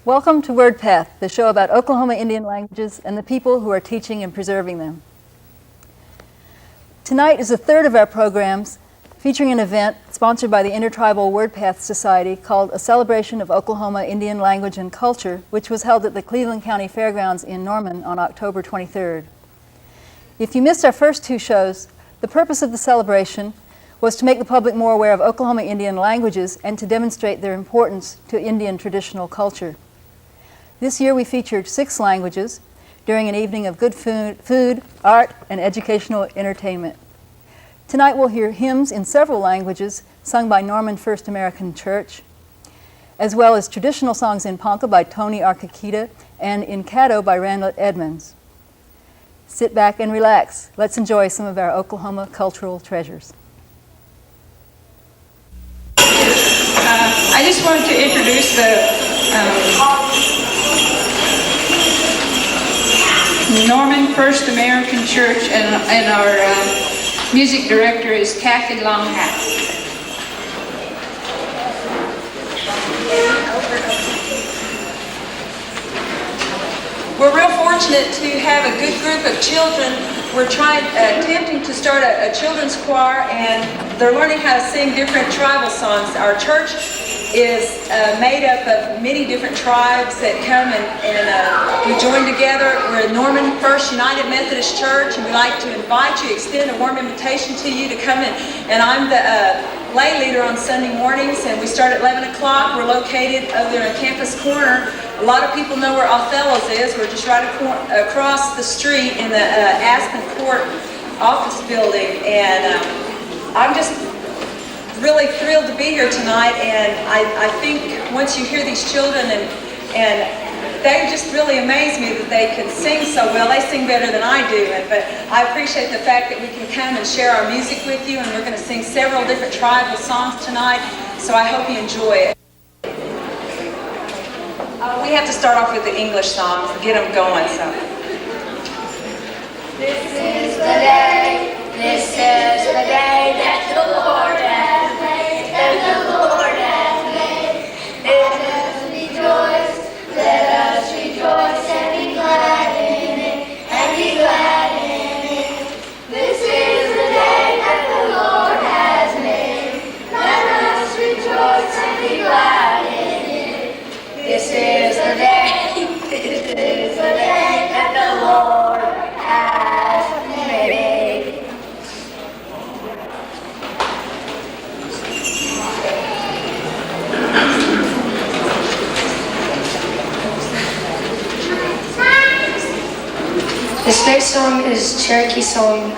Welcome to Wordpath, the show about Oklahoma Indian languages and the people who are teaching and preserving them. Tonight is the third of our programs featuring an event sponsored by the Intertribal Wordpath Society called A Celebration of Oklahoma Indian Language and Culture, which was held at the Cleveland County Fairgrounds in Norman on October 23rd. If you missed our first two shows, the purpose of the celebration was to make the public more aware of Oklahoma Indian languages and to demonstrate their importance to Indian traditional culture. This year we featured 6 languages during an evening of good food, art, and educational entertainment. Tonight we'll hear hymns in several languages sung by Norman First American Church, as well as traditional songs in Ponca by Tony Arcakita and in Caddo by Randlett Edmonds. Sit back and relax. Let's enjoy some of our Oklahoma cultural treasures. I just wanted to introduce the Norman First American Church, and our music director is Kathy Longhat. We're real fortunate to have a good group of children. We're attempting to start a children's choir, and they're learning how to sing different tribal songs. Our church is made up of many different tribes that come and we join together. We're a Norman First United Methodist Church, and we like to invite you, extend a warm invitation to you to come in. And I'm the lay leader on Sunday mornings, and we start at 11 o'clock. We're located over there in Campus Corner. A lot of people know where Othello's is. We're just right across the street in the Aspen Court office building. And I'm just really thrilled to be here tonight, and I think once you hear these children, and they just really amaze me that they can sing so well. They sing better than I do, but I appreciate the fact that we can come and share our music with you, and we're going to sing several different tribal songs tonight, so I hope you enjoy it. We have to start off with the English songs to get them going. So. This is the day that the Lord has made, Let us rejoice and be glad in it, This is the day that the Lord has made. Let us rejoice and be glad in it. This is the day that the Lord has made. This next song is Cherokee song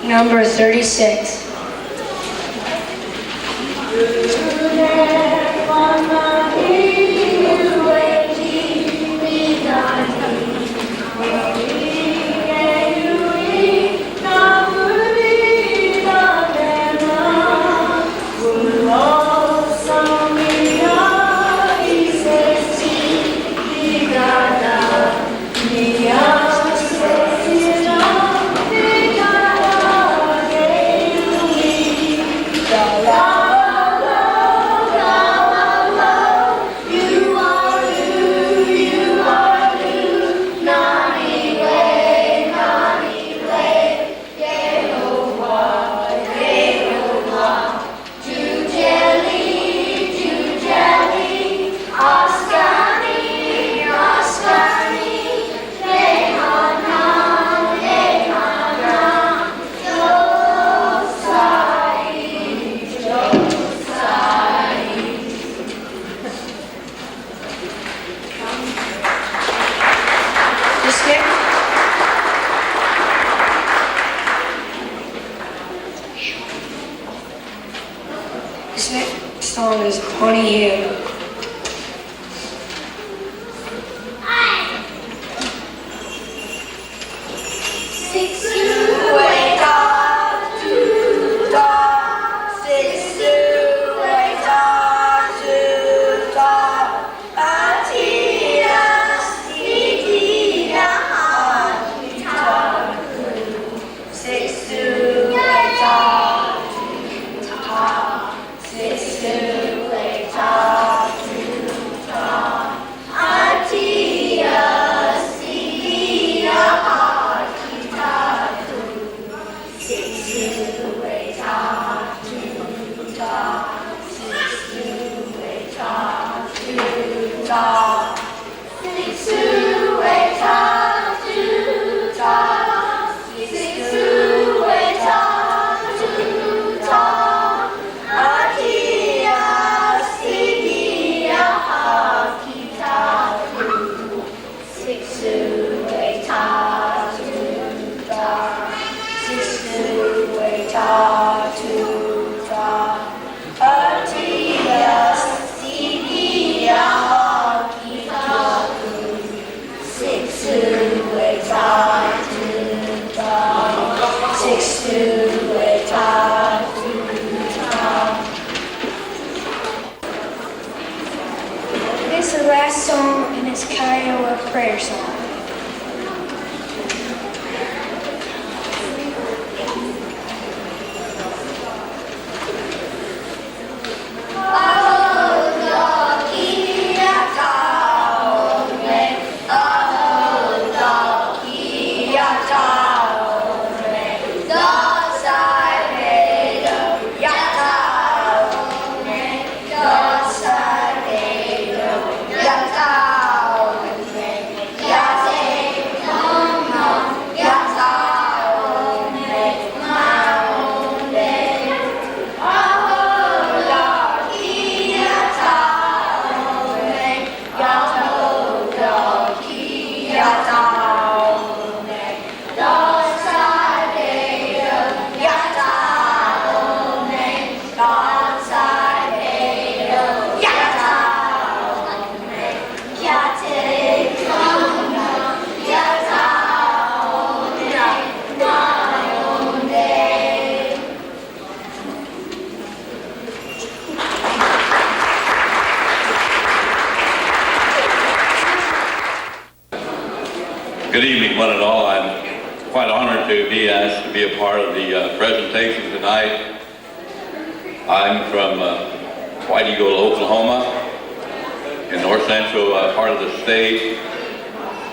number 36. La This is the last song in his Kiowa prayer song. Good evening, one and all. I'm quite honored to be asked to be a part of the presentation tonight. I'm from White Eagle, Oklahoma, in north central part of the state.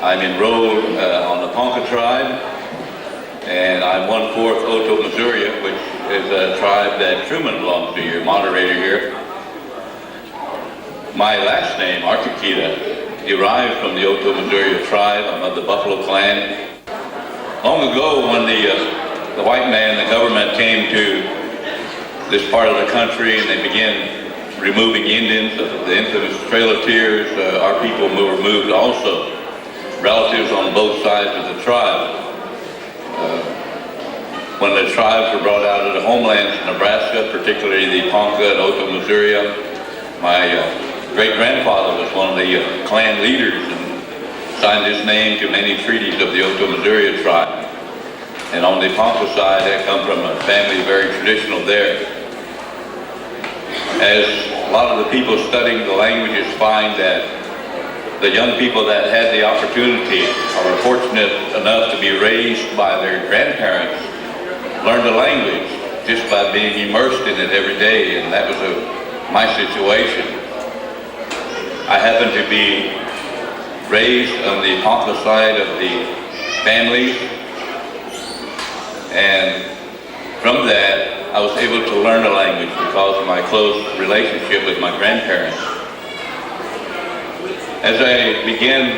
I'm enrolled on the Ponca tribe, and I'm 1/4 Oto, Missouri, which is a tribe that Truman belongs to, your moderator here. My last name, Archikita, derives from the Oto, Missouri tribe. I'm of the Buffalo clan. Long ago, when the white man, the government, came to this part of the country and they began removing Indians, the infamous Trail of Tears, our people were moved also, relatives on both sides of the tribe. When the tribes were brought out of the homelands in Nebraska, particularly the Ponca and Oto, Missouri, my great-grandfather was one of the clan leaders and signed his name to many treaties of the Oto, Missouri tribe. And on the Ponca side, I come from a family very traditional there. As a lot of the people studying the languages find that the young people that had the opportunity or were fortunate enough to be raised by their grandparents learn the language just by being immersed in it every day, and that was my situation. I happen to be raised on the Ponca side of the family, and from that I was able to learn the language because of my close relationship with my grandparents. As I began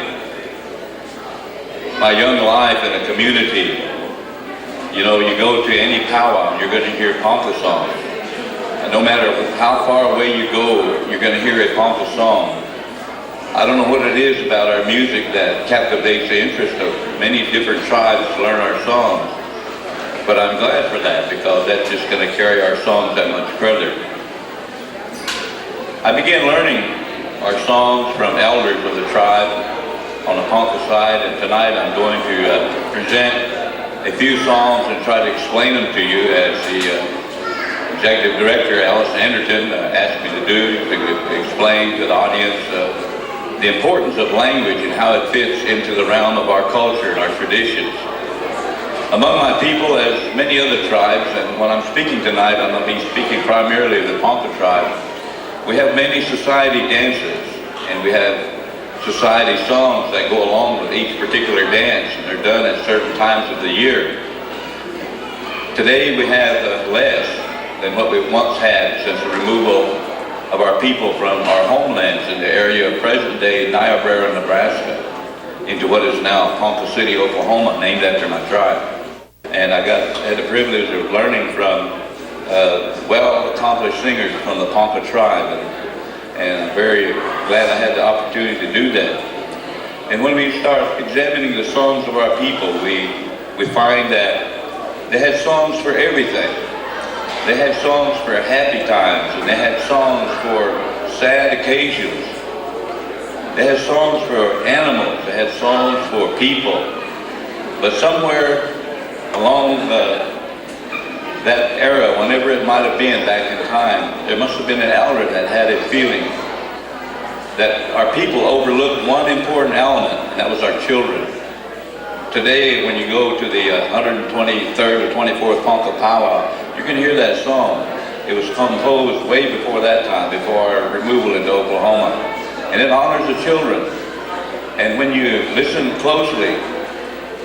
my young life in a community, you know, you go to any powwow and you're going to hear Ponca songs. And no matter how far away you go, you're going to hear a Ponca song. I don't know what it is about our music that captivates the interest of many different tribes to learn our songs. But I'm glad for that, because that's just going to carry our songs that much further. I began learning our songs from elders of the tribe on the Ponca side, and tonight I'm going to present a few songs and try to explain them to you as the Executive Director, Alice Anderton, asked me to do, to explain to the audience the importance of language and how it fits into the realm of our culture and our traditions. Among my people, as many other tribes, and when I'm speaking tonight, I'm going to be speaking primarily of the Ponca tribe, we have many society dances, and we have society songs that go along with each particular dance, and they're done at certain times of the year. Today we have less than what we once had since the removal of our people from our homelands in the area the present-day Niobrara, Nebraska, into what is now Ponca City, Oklahoma, named after my tribe. And I had the privilege of learning from well-accomplished singers from the Ponca tribe, and I'm very glad I had the opportunity to do that. And when we start examining the songs of our people, we find that they had songs for everything. They had songs for happy times, and they had songs for sad occasions. They had songs for animals, they had songs for people. But somewhere along that era, whenever it might have been back in time, there must have been an elder that had a feeling that our people overlooked one important element, and that was our children. Today, when you go to the 123rd or 24th Ponca powwow, you can hear that song. It was composed way before that time, before our removal into Oklahoma. And it honors the children. And when you listen closely,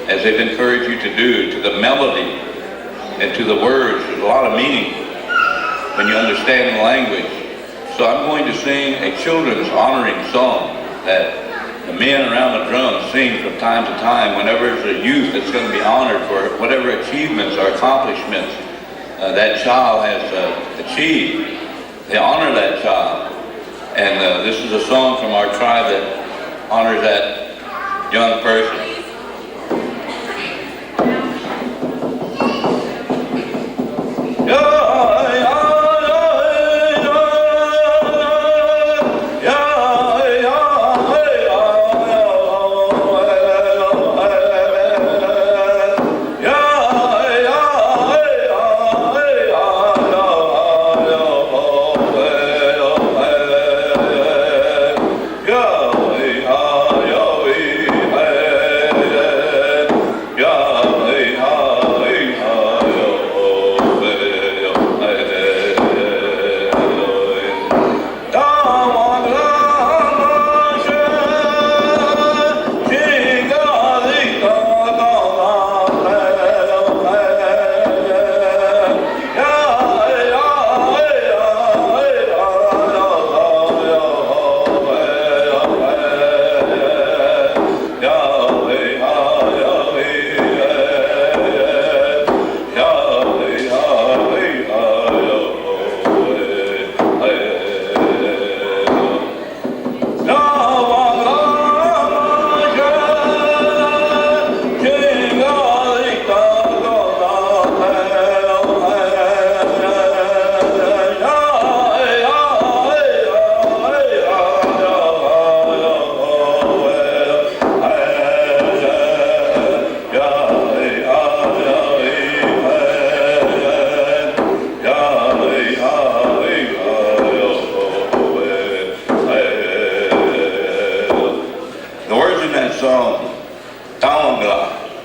as they've encouraged you to do, to the melody and to the words, there's a lot of meaning when you understand the language. So I'm going to sing a children's honoring song that the men around the drum sing from time to time whenever there's a youth that's going to be honored for whatever achievements or accomplishments that child has achieved. They honor that child. And this is a song from our tribe that honors that young person.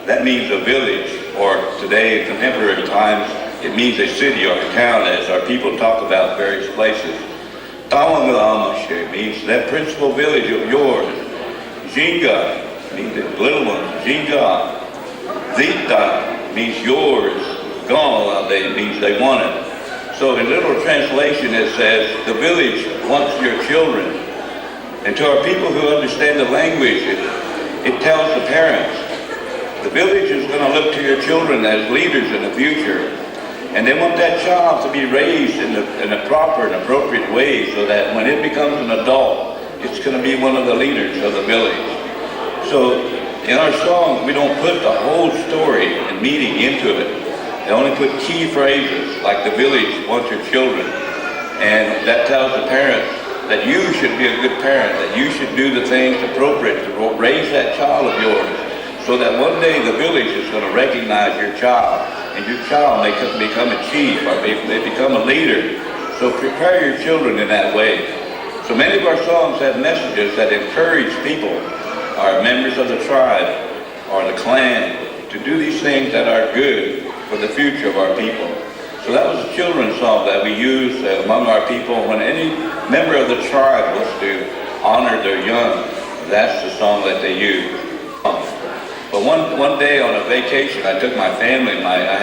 That means a village, or today in contemporary times, it means a city or a town, as our people talk about various places. Tawangalamashe means that principal village of yours. Jinga means the little one. Jinga. Zita means yours. Gal means they want it. So in literal translation it says, the village wants your children. And to our people who understand the language, it tells the parents, the village is going to look to your children as leaders in the future. And they want that child to be raised in a proper and appropriate way so that when it becomes an adult, it's going to be one of the leaders of the village. So in our songs, we don't put the whole story and meaning into it. They only put key phrases like the village wants your children. And that tells the parents that you should be a good parent, that you should do the things appropriate to raise that child of yours, so that one day the village is going to recognize your child, and your child may become a chief, or they become a leader. So prepare your children in that way. So many of our songs have messages that encourage people, our members of the tribe, or the clan, to do these things that are good for the future of our people. So that was a children's song that we used among our people when any member of the tribe was to honor their young. That's the song that they used. But one day on a vacation, I took my family. I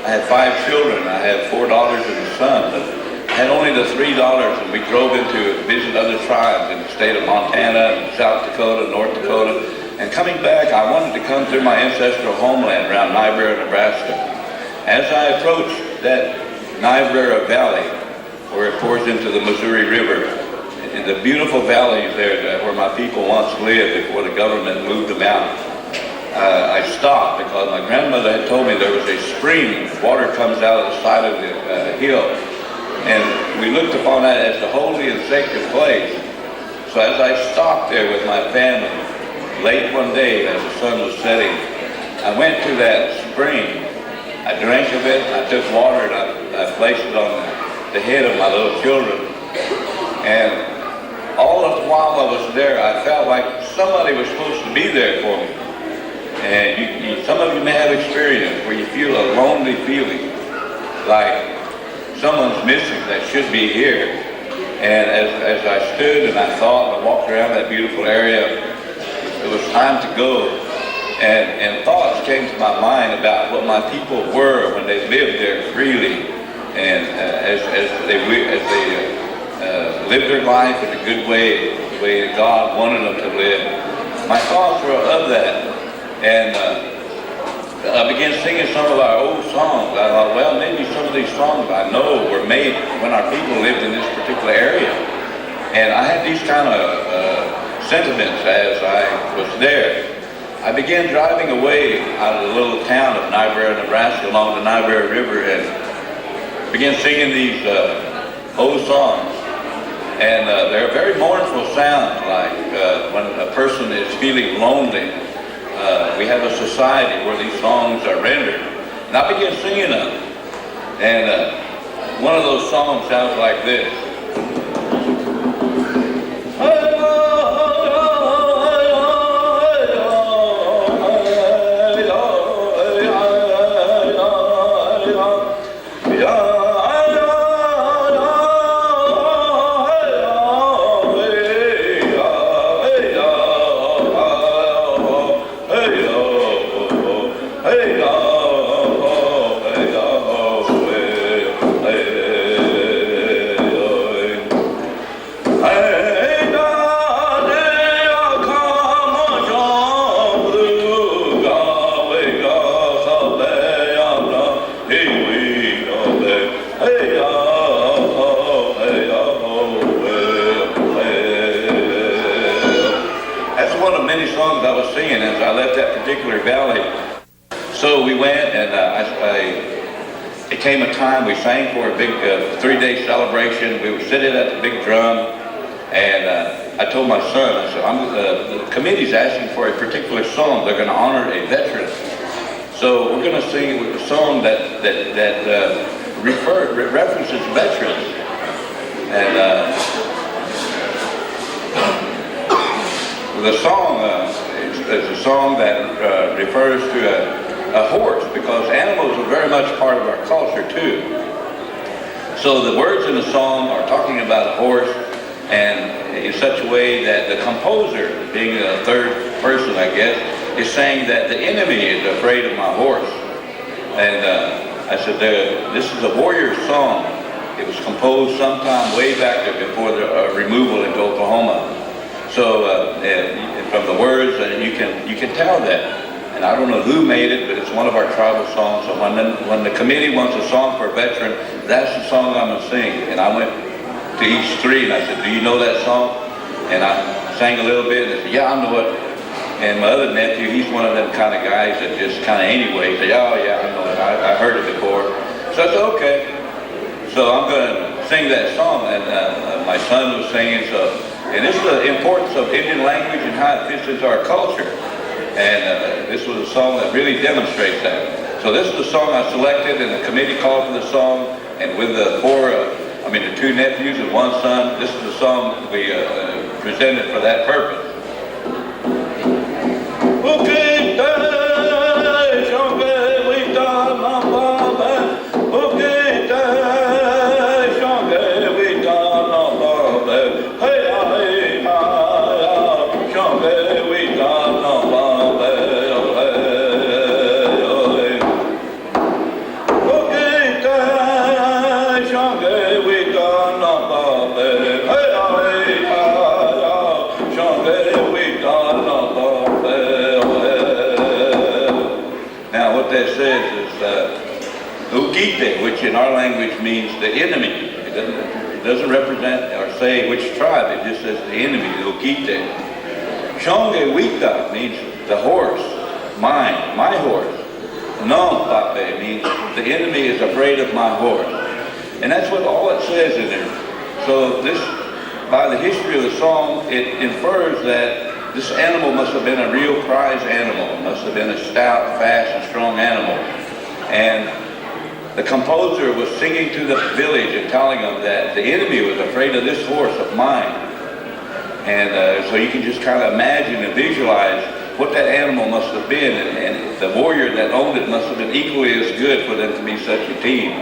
had 5 children. I had 4 daughters and a son. But I had only the $3, and we drove in to visit other tribes in the state of Montana, and South Dakota, North Dakota. And coming back, I wanted to come through my ancestral homeland around Niobrara, Nebraska. As I approached that Niobrara Valley, where it pours into the Missouri River, in the beautiful valleys there where my people once lived before the government moved them out, I stopped because my grandmother had told me there was a spring. Water comes out of the side of the hill. And we looked upon that as the holy and sacred place. So as I stopped there with my family, late one day as the sun was setting, I went to that spring. I drank of it, I took water and I placed it on the head of my little children. And all of the while I was there, I felt like somebody was supposed to be there for me. And some of you may have experience where you feel a lonely feeling, like someone's missing that should be here. And as I stood and I thought and I walked around that beautiful area, it was time to go. And thoughts came to my mind about what my people were when they lived there freely, and as they lived their life in a good way, the way that God wanted them to live. My thoughts were of that. And I began singing some of our old songs. I thought, well, maybe some of these songs I know were made when our people lived in this particular area. And I had these kind of sentiments as I was there. I began driving away out of the little town of Niobrara, Nebraska, along the Niobrara River, and began singing these old songs. And they're very mournful sounds, like when a person is feeling lonely. We have a society where these songs are rendered. And I began singing them. And one of those songs sounds like this. So we went, and it came a time we sang for a big 3-day celebration. We were sitting at the big drum, and I told my son, I said, the committee's asking for a particular song. They're going to honor a veteran. So we're going to sing a song that references veterans. And the song is a song that refers to a horse, because animals are very much part of our culture too. So the words in the song are talking about a horse, and in such a way that the composer, being a third person I guess, is saying that the enemy is afraid of my horse. And I said, this is a warrior song. It was composed sometime way back there before the removal into Oklahoma. So from the words, you can tell that. And I don't know who made it, but it's one of our tribal songs. So when the committee wants a song for a veteran, that's the song I'm going to sing. And I went to each three and I said, do you know that song? And I sang a little bit, and they said, yeah, I know it. And my other nephew, he's one of them kind of guys that just kind of anyway, say, oh yeah, I know it, I heard it before. So I said, okay. So I'm going to sing that song, and my son was singing. And this is the importance of Indian language and how it fits into our culture. And this was a song that really demonstrates that. So this is the song I selected, and the committee called for the song, and with the the 2 nephews and 1 son, this is the song we presented for that purpose. We Ukite, which in our language means the enemy. It doesn't represent or say which tribe, it just says the enemy, the Ukite. Shonge Wika means the horse, mine, my horse. Non Pape means the enemy is afraid of my horse. And that's what all it says in there. So this, by the history of the song, it infers that this animal must have been a real prize animal. It must have been a stout, fast, and strong animal. And the composer was singing to the village and telling them that the enemy was afraid of this horse of mine. And so you can just kind of imagine and visualize what that animal must have been, and the warrior that owned it must have been equally as good for them to be such a team.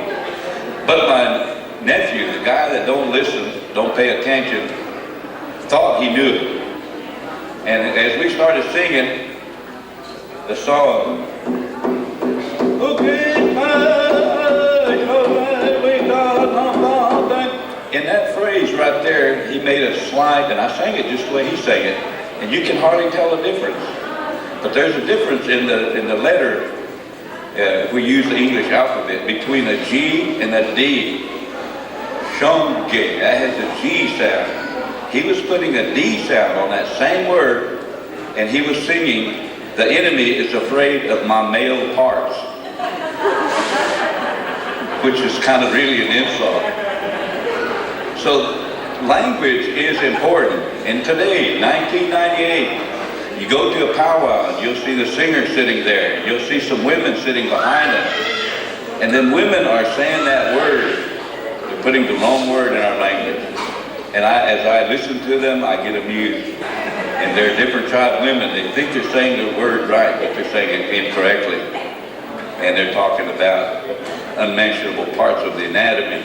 But my nephew, the guy that don't listen, don't pay attention, thought he knew it. And as we started singing the song, in that phrase right there, he made a slide, and I sang it just the way he sang it, and you can hardly tell the difference. But there's a difference in the letter, if we use the English alphabet, between a G and a D. Shonge, that has a G sound. He was putting a D sound on that same word, and he was singing, the enemy is afraid of my male parts, which is kind of really an insult. So language is important. And today, 1998, you go to a powwow and you'll see the singer sitting there, and you'll see some women sitting behind us. And then women are saying that word. They're putting the wrong word in our language. And as I listen to them, I get amused. And they're different tribe women. They think they're saying the word right, but they're saying it incorrectly. And they're talking about unmentionable parts of the anatomy.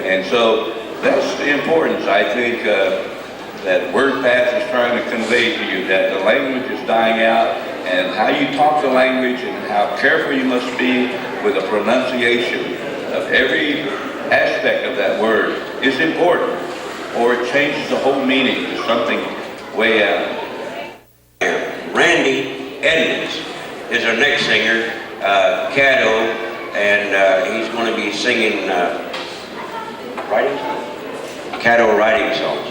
And so that's the importance, I think, that Wordpath is trying to convey to you, that the language is dying out, and how you talk the language and how careful you must be with the pronunciation of every aspect of that word is important, or it changes the whole meaning to something way out. Randy Edmonds is our next singer, Caddo, and he's going to be singing Caddo writing songs.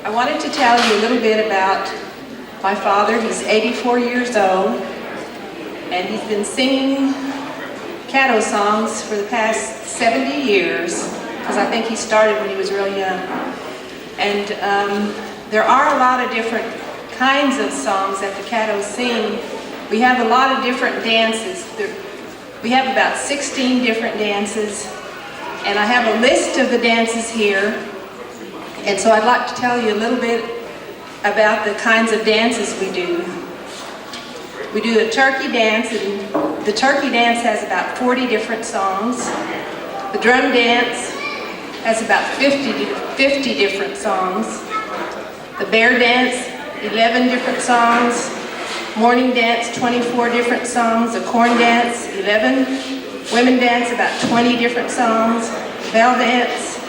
I wanted to tell you a little bit about my father. He's 84 years old, and he's been singing Caddo songs for the past 70 years, because I think he started when he was real young. And there are a lot of different kinds of songs that the Caddos sing. We have a lot of different dances. We have about 16 different dances, and I have a list of the dances here. And so I'd like to tell you a little bit about the kinds of dances we do. We do a turkey dance, and the turkey dance has about 40 different songs. The drum dance has about 50 different songs. The bear dance, 11 different songs. Morning dance, 24 different songs. The corn dance, 11. Women dance, about 20 different songs. Bell dance,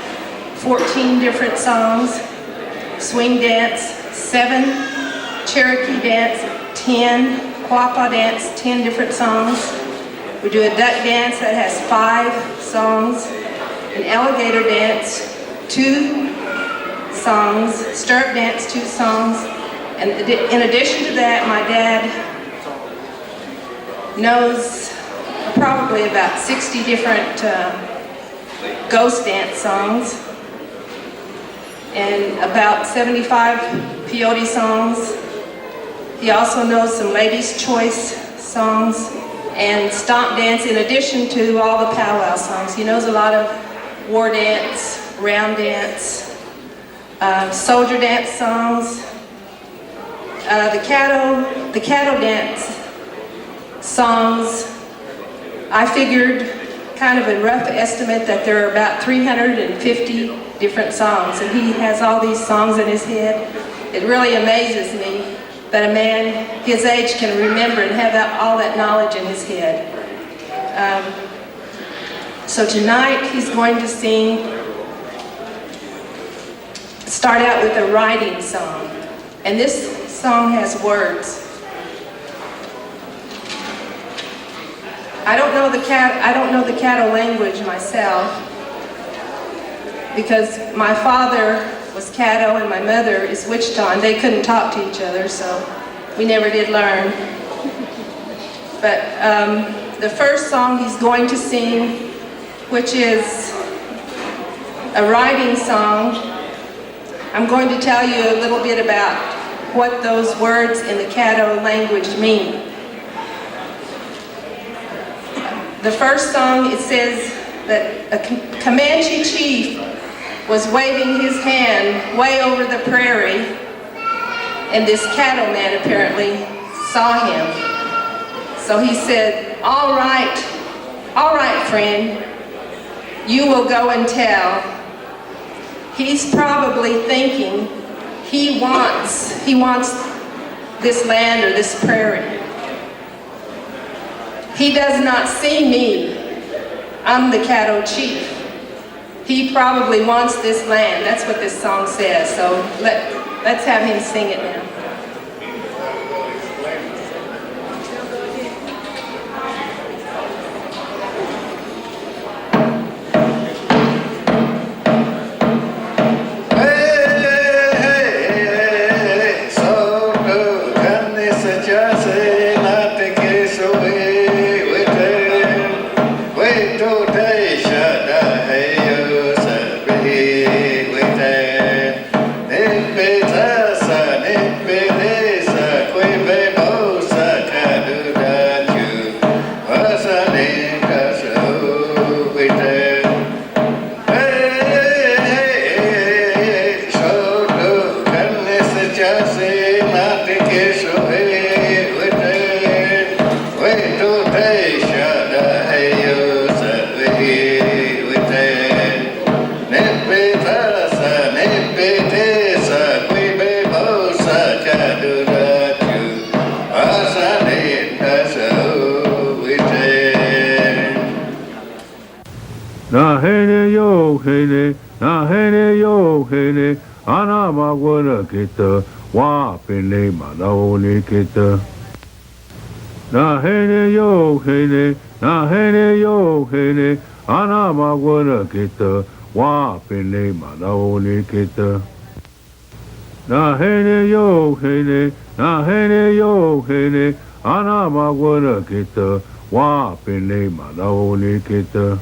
14 different songs. Swing dance, 7. Cherokee dance, 10. Quapaw dance, 10 different songs. We do a duck dance that has 5 songs. An alligator dance, 2 songs. Stirrup dance, 2 songs. And in addition to that, my dad knows probably about 60 different ghost dance songs, and about 75 peyote songs. He also knows some ladies' choice songs and stomp dance, in addition to all the powwow songs. He knows a lot of war dance, round dance, soldier dance songs. The Caddo dance songs, I figured kind of a rough estimate that there are about 350 different songs, and he has all these songs in his head. It really amazes me that a man his age can remember and have all that knowledge in his head. So tonight he's going to start out with a writing song, and this song has words. I don't know the Caddo language myself because my father was Caddo and my mother is Wichita, and they couldn't talk to each other, so we never did learn. But the first song he's going to sing, which is a writing song, I'm going to tell you a little bit about what those words in the Caddo language mean. The first song, it says that a Comanche chief was waving his hand way over the prairie, and this Caddo man apparently saw him. So he said, all right, friend, you will go and tell. He's probably thinking he wants this land or this prairie. He does not see me. I'm the Caddo chief. He probably wants this land. That's what this song says. So let's have him sing it now. Na hene yo hene, na hene yo hene, ana magwana kita, wa pene manaone kita. Na hene yo hene, na hene yo hene, ana magwana kita, wa pene manaone kita. Na hene yo hene, na hene yo hene, ana magwana kita, wa pene manaone kita.